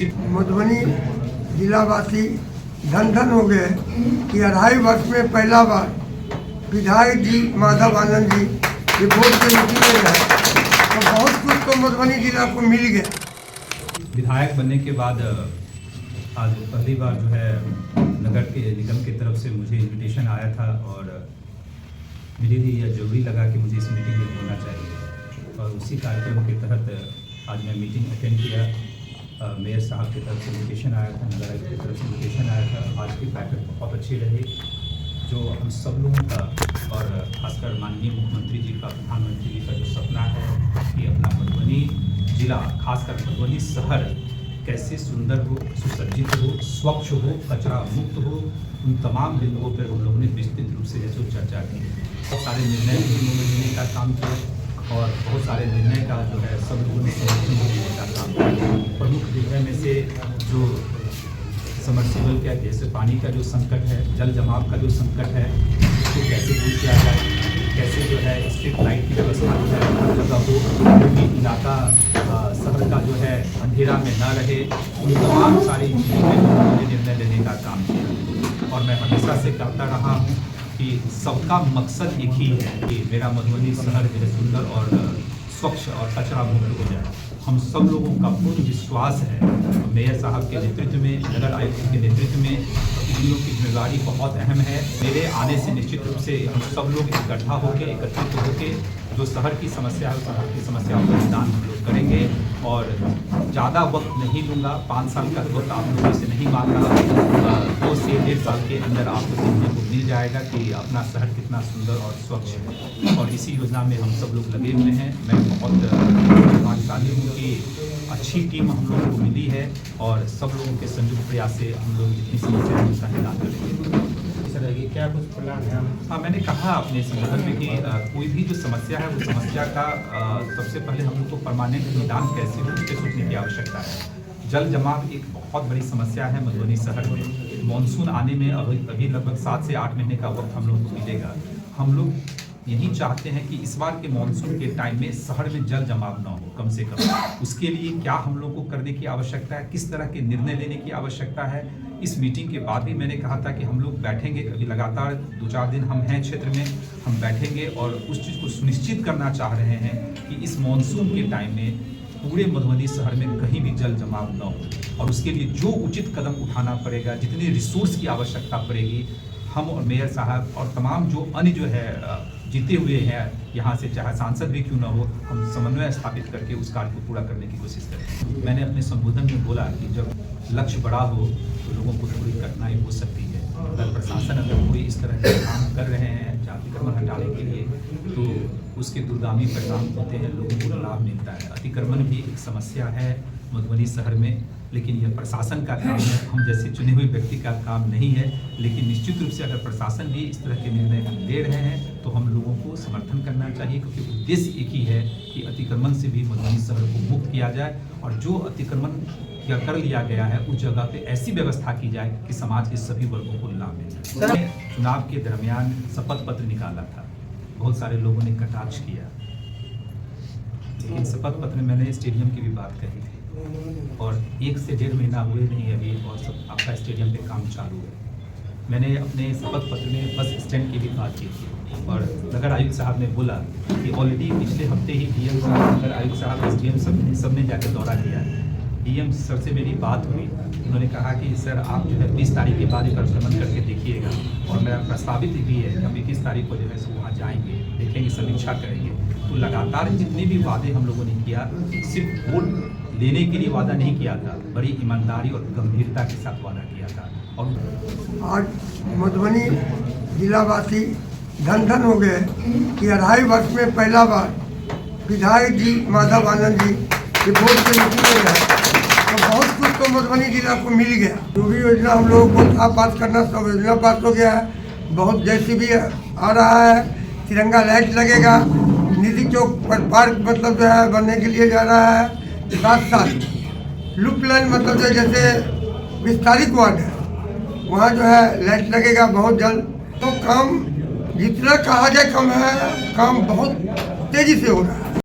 सिर्फ मधुबनी जिलावासी धन धन हो गए कि 2.5 वर्ष में पहला बार विधायक जी माधव आनंद जी रिपोर्ट के मीटिंग में रहे, तो बहुत कुछ तो मधुबनी जिला को मिल गया। विधायक बनने के बाद आज पहली बार जो है नगर के निगम की तरफ से मुझे इनविटेशन आया था और मेरे लिए यह जरूरी लगा कि मुझे इस मीटिंग में होना चाहिए और उसी कार्यक्रम के तहत आज मैं मीटिंग अटेंड किया। मेयर साहब की तरफ से इन्विटेशन आया था, नगर आयुक्त की तरफ से इन्विटेशन आया था। आज की बैठक बहुत अच्छी रही, जो हम सब लोगों का और खासकर माननीय मुख्यमंत्री जी का, प्रधानमंत्री जी का जो सपना है कि अपना मधुबनी जिला, खासकर मधुबनी शहर कैसे सुंदर हो, सुसज्जित हो, स्वच्छ हो, कचरा मुक्त हो, उन तमाम बिंदुओं पर हम लोगों ने विस्तृत रूप से जैसे चर्चा की। बहुत सारे निर्णय लेने का काम किया और बहुत सारे निर्णय का जो है सब लोगों ने समर्थन देने का काम किया। प्रमुख निर्णय में से जो समरसेबल का जैसे पानी का जो संकट है, जल जमाव का जो संकट है, उसको कैसे दूर किया जाए, कैसे जो है स्ट्रीट लाइट की व्यवस्था जो है हर जगह हो, क्योंकि इलाका शहर का जो है अंधेरा में न रहे, उन तमाम सारी चीज़ों में उन्होंने निर्णय लेने का काम किया। और मैं हमेशा से कहता रहा हूँ कि सबका मकसद एक ही है कि मेरा मधुबनी शहर जो है सुंदर और स्वच्छ और कचरा मुक्त हो जाए। हम सब लोगों का पूर्ण विश्वास है, मेयर साहब के नेतृत्व में, नगर आयुक्त के नेतृत्व में प्रतिनिधियों की जिम्मेदारी बहुत अहम है। मेरे आने से निश्चित रूप से हम सब लोग इकट्ठा होकर, एकत्रित होकर जो शहर की समस्या है, उस शहर की समस्याओं का निदान हम लोग करेंगे। और ज़्यादा वक्त नहीं लूँगा, 5 साल का वक्त आप लोगों से नहीं मांग रहा, 2 से 1.5 साल के अंदर आपको देखने को मिल जाएगा कि अपना शहर कितना सुंदर और स्वच्छ है। और इसी योजना में हम सब लोग लगे हुए हैं। मैं बहुत भाग्यशाली हूँ कि अच्छी टीम हम लोगों को मिली है और सब लोगों के संयुक्त प्रयास से हम लोग जितनी समस्या है उसका निदान करेंगे। क्या कुछ प्लान है? हाँ, मैंने कहा अपने संबोधन में कि कोई भी जो समस्या है, वो समस्या का सबसे पहले हम लोग को परमानेंट निदान कैसे हो, उसके सोचने की आवश्यकता है। जल जमाव एक बहुत बड़ी समस्या है मधुबनी शहर में। मानसून आने में अभी लगभग 7 से 8 महीने का वक्त हम लोग को मिलेगा। हम लोग यही चाहते हैं कि इस बार के मानसून के टाइम में शहर में जल जमाव न हो, कम से कम। उसके लिए क्या हम लोग को करने की आवश्यकता है, किस तरह के निर्णय लेने की आवश्यकता है। इस मीटिंग के बाद भी मैंने कहा था कि हम लोग बैठेंगे, अभी लगातार 2-4 दिन हम हैं क्षेत्र में, हम बैठेंगे और उस चीज़ को सुनिश्चित करना चाह रहे हैं कि इस मानसून के टाइम में पूरे मधुबनी शहर में कहीं भी जल जमाव न हो। और उसके लिए जो उचित कदम उठाना पड़ेगा, जितनी रिसोर्स की आवश्यकता पड़ेगी, हम और मेयर साहब और तमाम जो अन्य जो है जीते हुए हैं यहाँ से, चाहे सांसद भी क्यों ना हो, हम समन्वय स्थापित करके उस कार्य को पूरा करने की कोशिश करें। मैंने अपने संबोधन में बोला कि जब लक्ष्य बड़ा हो तो लोगों को थोड़ी कठिनाई हो सकती है। अगर प्रशासन अगर कोई इस तरह के काम कर रहे हैं अतिक्रमण हटाने के लिए, तो उसके दूरगामी परिणाम होते हैं, लोगों को लाभ मिलता है। अतिक्रमण भी एक समस्या है मधुबनी शहर में, लेकिन यह प्रशासन का काम है, हम जैसे चुने हुए व्यक्ति का काम नहीं है। लेकिन निश्चित रूप से अगर प्रशासन भी इस तरह के निर्णय ले रहे हैं तो हम लोगों को समर्थन करना चाहिए, क्योंकि उद्देश्य एक ही है कि अतिक्रमण से भी मधुबनी शहर को मुक्त किया जाए और जो अतिक्रमण कर लिया गया है उस जगह पे ऐसी व्यवस्था की जाए कि समाज के सभी वर्गों को लाभ मिले। चुनाव के दरमियान शपथ पत्र निकाला था, बहुत सारे लोगों ने कटाक्ष किया, लेकिन शपथ पत्र में मैंने स्टेडियम की भी बात कही थी और 1 से 1.5 महीना हुए नहीं अभी और सब आपका स्टेडियम पे काम चालू है। मैंने अपने शपथ पत्र में बस स्टैंड की भी बात की थी और नगर आयुक्त साहब ने बोला कि ऑलरेडी पिछले हफ्ते ही डीएम साहब, नगर आयुक्त साहब, एसडीएम सबने जाकर दौरा किया है। डीएम सर से मेरी बात हुई, उन्होंने कहा कि सर आप जो है 20 तारीख के बाद एक बार भ्रमण करके देखिएगा और मेरा प्रस्तावित भी है कि हम 21 तारीख को जो है सो वहाँ जाएंगे, देखेंगे, समीक्षा करेंगे। तो लगातार जितने भी वादे हम लोगों ने किया, सिर्फ वोट लेने के लिए वादा नहीं किया था, बड़ी ईमानदारी और गंभीरता के साथ वादा किया था। और आज मधुबनी जिलावासी धन धन हो गए कि 2.5 वर्ष में पहला बार विधायक जी माधव आनंद जी रिपोर्ट के मीटिंग में रहे, तो बहुत कुछ तो मधुबनी जिला को मिल गया। जो भी योजना हम लोगों को था पास करना, सब योजना पास हो गया है। बहुत जैसी भी आ रहा है, तिरंगा लाइट लगेगा, निधि चौक पर पार्क मतलब जो है बनने के लिए जा रहा है। साथ लुप लाइन मतलब जो जैसे विस्तारित वार्ड है वहाँ जो है लाइट लगेगा बहुत जल्द। तो काम जितना कहा जाए कम है, काम बहुत तेज़ी से हो रहा है।